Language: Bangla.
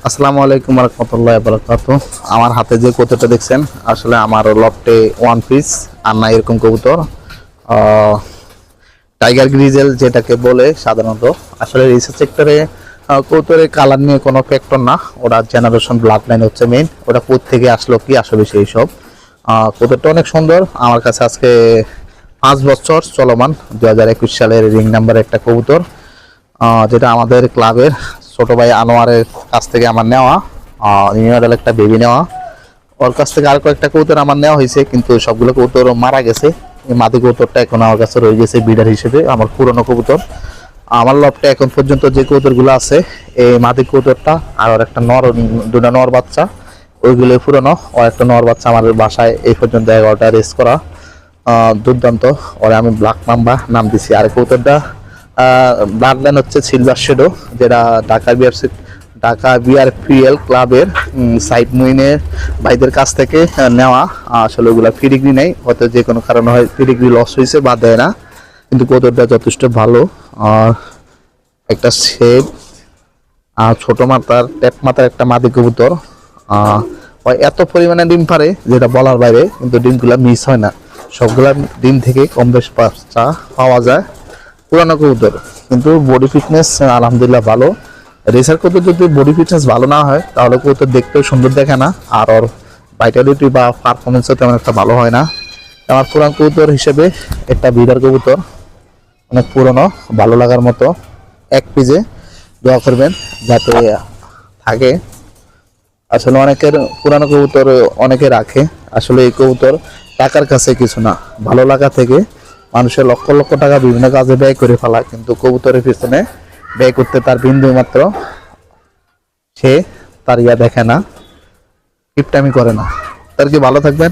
আসসালামু আলাইকুম রহমতুল্লাহ বারাকাতু। আমার হাতে যে কবুতরটা দেখছেন আসলে আমার লফটে ওয়ান পিস আর না এরকম কবুতর টাইগার গ্রিজেল যেটাকে বলে সাধারণত। আসলে রিসার্চ সেক্টরে কবুতরের কালার নিয়ে কোনো ফ্যাক্টর না, ওটা জেনারেশন ব্লাড লাইন হচ্ছে মেইন। ওটা কোথা থেকে আসলো কি আসলে সেই সব। কবুতরটা অনেক সুন্দর আমার কাছে। আজকে 5 বছর চলমান 2021 সালের রিং নাম্বার একটা কবুতর, যেটা আমাদের ক্লাবের ছোট ভাই আনোয়ারের কাছ থেকে আমার নেওয়া। নিউ মডেল একটা বেবি নেওয়া। ওর কাছ থেকে আর কয়েকটা কবুতর আমার নেওয়া হয়েছে, কিন্তু সবগুলো কবুতর মারা গেছে। এই মাদি কবুতরটা এখন আমার কাছে রয়ে গেছে বিডার হিসেবে, আমার পুরনো কবুতর। আমার লফটে এখন পর্যন্ত যে কবুতরগুলো আছে, এই মাদি কবুতরটা আর ওর একটা দুটা নর বাচ্চা, ওইগুলো পুরনো। ওর একটা নর বাচ্চা আমার বাসায় এই পর্যন্ত 11টা রেস করা, দুর্দান্ত। ওরা আমি ব্ল্যাক মাম্বা নাম দিছি। আর কবুতরটা ব্লাড লাইন হচ্ছে সিলভার শেডো, যেটা ঢাকা বিআরপিএল ক্লাবের সাইড মুইনের ভাইদের কাছ থেকে নেওয়া। আসলে ওগুলো ফিডিগ্রি নেই, হয়তো যে কোনো কারণে হয় ফিডিগ্রি লস হয়েছে বা দেয় না, কিন্তু কবুতরটা যথেষ্ট ভালো। আর একটা শেপ ছোট মাথার ট্যাপ মাথার একটা মাদি কবুতর। এত পরিমাণে ডিম পারে যেটা বলার বাইরে, কিন্তু ডিমগুলা মিস হয় না। সবগুলা ডিম থেকে কম বেশ বাচ্চা পাওয়া যায়। পুরানো কবুতর, কিন্তু বডি ফিটনেস আলহামদুলিল্লাহ ভালো। রেসার কবুতর যদি বডি ফিটনেস ভালো না হয় তাহলে কবুতর দেখতেও সুন্দর দেখে না, আর ওর ভাইটালিটি বা পারফরমেন্সও তেমন একটা ভালো হয় না। আমার পুরান কবুতর হিসেবে একটা বিডার কবুতর, অনেক পুরনো, ভালো লাগার মতো। এক পিজে দোয়া করবেন যাতে থাকে। আসলে অনেকের পুরানো কবুতর অনেকে রাখে। আসলে এই কবুতর টাকার কাছে কিছু না, ভালো লাগা থেকে মানুষের লক্ষ লক্ষ টাকা বিভিন্ন কাজে ব্যয় করে ফেলায়, কিন্তু কবুতরের পিছনে ব্যয় করতে তার বিন্দু মাত্র সে তার দেখে না, কিপটামি করে না। তার কি ভালো থাকবেন।